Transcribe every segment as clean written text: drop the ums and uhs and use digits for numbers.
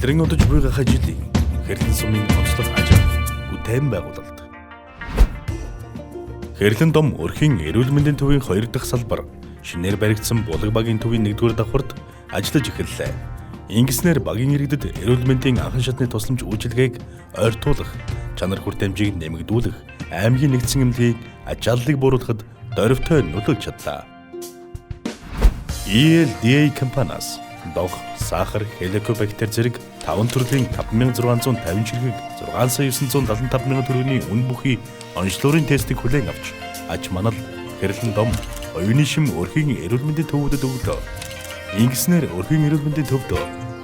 Илрэн удаж буй гахаж жилийн Хэрлэн сумын онцлог ажил бүтээн байгуулалт. Хэрлэн дом өрхийн эрүүл мэндийн төвийн 2 дахь салбар шинээр баригдсан булаг багийн төвийн 1-р давхарт ажиллаж эхэллээ. Ингэснээр багийн иргэдэд эрүүл мэндийн анхан шатны тусламж үйлчилгээг ойртуулах, чанар хүртээмжийг нэмэгдүүлэх, аймгийн нэгдсэн эмнэлгийн ачааллыг бууруулахад дорвитой нөлөөлж чадлаа. ELDA компаниас дох, сахар, хеликобактер зэрэг 5 төрлийн 5650 чиргийг 6,975 мянган төгрөгийн үн бүхий онцлогын тестийг хүлээн авч аж манал, Хэрлэн дом, оюуны шим өрхийн эрүүл мэндийн төвүүдэд өглөө. Ингэснээр өрхийн эрүүл мэндийн төвд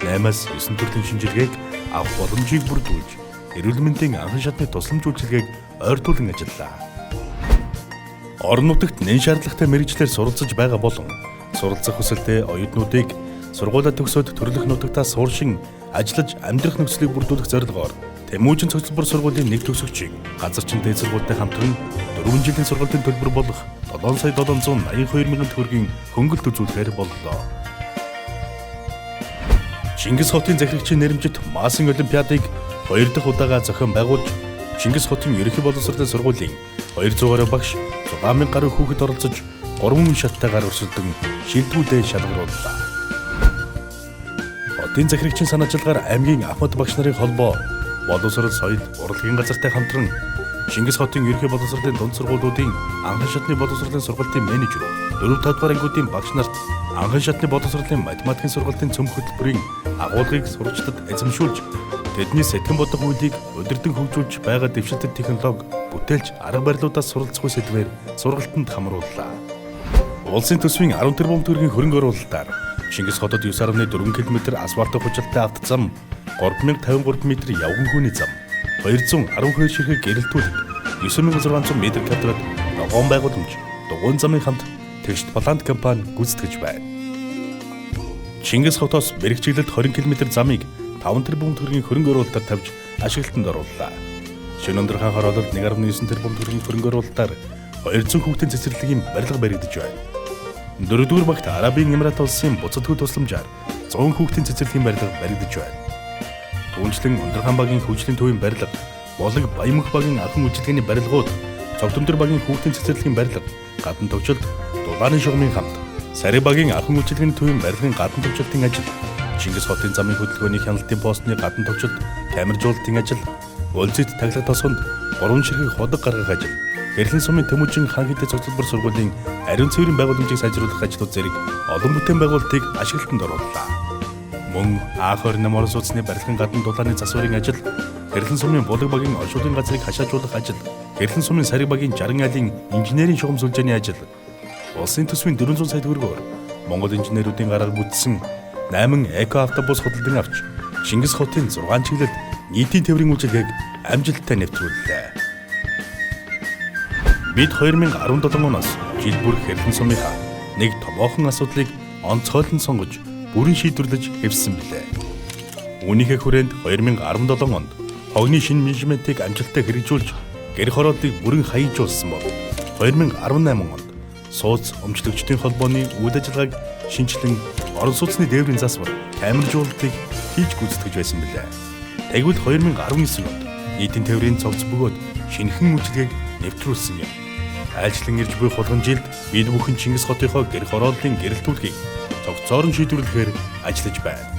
8-9 төрлийн шинжилгээг авах боломжийг бүрдүүлж, эрүүл мэндийн анхан шатны тусламж үйлчилгээг ойртуулан ажиллаа. Орон нутагт нэн шаардлагатай мэргэжлэр суралцж байгаа болон суралцах хүсэлтэй оюутнуудыг сургуулаа төгсөөд төрлөх нутагтаа сууршин ажиллаж амьдрах нөхцөлийг бүрдүүлэх зорилгоор Тэмүүжин цогцлбор сургуулийн нэг төгсөгчийг газарчин дээд сургуультай хамтран 4 жилийн сургалтын төлбөр болох 7,782 мянган төгрөгийн хөнгөлт үзүүлэхээр боллоо. Чингис хотын захирагчийн нэрэмжит Масын олимпиадыг 2 дахь удаага зохион байгуулж, Чингис хотын ерөнхий боловсролын сургуулийн 200 гаруй багш 6,000 гаруй хүүхэд оролцож 3 шаттайгаар өрсөлдөн шилдэгүүдээ шалгарууллаа. Хотын захирагчийн санаачлалгаар аймгийн Ахмад багш нарын холбоо боловсрол, соёл, урлагийн газартай хамтран Чингис хотын ерөнхий боловсролын дунд сургуулиудын анхан шатны боловсролын сургалтын менежер, 4 дахь ангиудын багш нарт анхан шатны боловсролын математикийн сургалтын цөм хөтөлбөрийн агуулгыг сурагчдад эзэмшүүлж, тэдний сэтгэн бодох үйлийг удирдан хөгжүүлж байгаа дэвшилтэт технологи бүтээлч арга барилуудаас суралцах үе сэдвээр сургалтанд хамрууллаа. Улсын төсвийн 10 тэрбум төгрөгийн хөрөнгө оруулалтаар Чингис хотод 9.4 км асфальт хувьчилтай автозам, 3053 м явган хүний зам, 212 ширхэг гэрэлтүүлэг, 9600 м2 ногоон байгууламж, дугуйн замын хамт тэгшт плант компани гүйцэтгэж байна. Чингис хотоос бэрх чиглэлд 20 км замыг 5 тэрбум төгрөгийн хөрөнгө оруулалтаар тавьж ашиглалтанд орууллаа. Шинэ өндөр хаан хороололд 1.9 тэрбум төгрөгийн хөрөнгө оруулалтаар 200 хүүхдийн цэцэрлэгийн барилга баригдаж байна. 4-р багт Арабын Эмират улсын буцадгүй тусламжаар 100 хүүхдийн цэцэрлэгийн барилга баригдаж байна. Түүнчлэн Өндөр хаан багийн хөгжлийн төвийн барилга, Булаг Баянмөнх багийн анхан үйлчилгээний барилгууд, Цогтөмдөр багийн хүүхдийн цэцэрлэгийн барилга, гадна төвчөлт, Дулааны шугамын хамт, Сарай багийн анхан үйлчилгээний төвийн барилгын гадна төвчөлтийн ажил, Чингис хотын замын хөдөлгөөний хяналтын постны гадна төвчөлт, камержуулалтын ажил, Өлзийт таглах тосгонд 3 ширхэг ходог гаргах ажил, Хэрлэн сумын Тэмүүжин хаан хитэй цогцлбор сургуулийн ариун цэврийн байгууламжийг сайжруулах ажлууд зэрэг олон бүтээн байгуулалтыг ашиглалтанд орууллаа. Мөн А28 орон сууцны барилгын гадна Дулааны засварын ажил, Хэрлэн сумын Булаг багийн оршуулгын газрыг хашаажуулах ажил, Хэрлэн сумын Сарай багийн 60 айлын инженерийн шугам сүлжээний ажил, улсын төсвийн 400 сая төгрөгөөр Монгол инженеруудын гараар бүтсэн 8 эко автобус худалдан авч Чингис хотын 6 чиглэлд нийтийн тээврийн үйлчилгээг амжилттай нэвтрүүллээ. Бид 2017 оноос жил бүр Хэрлэн сумынхаа нэг томоохон асуудлыг онцгойлон сонгож бүрэн шийдвэрлэж хэвссэн билээ. Үүнийхээ хүрээнд 2017 онд хогны шинэ менежментийг амжилттай хэрэгжүүлж гэр хорооллыг бүрэн хаяжуулсан бол 2018 онд сууц өмчлөгчдийн холбооны үйл ажиллагааг шинжилэн орон сууцны дээврийн засвар, камержуулалтыг хийж гүйцэтгэж байсан билээ. Тэгвэл 2019 онд нийтийн тээврийн цогц бөгөөд шинэхэн үйлчилгээг нэвтрүүлсэн юм. Айлчлан ирж буй хулган жилд бид бүхэн Чингис хотынхоо гэр хорооллын гэрэлтүүлгийг цогцоор нь шийдвэрлэхээр ажиллаж байна.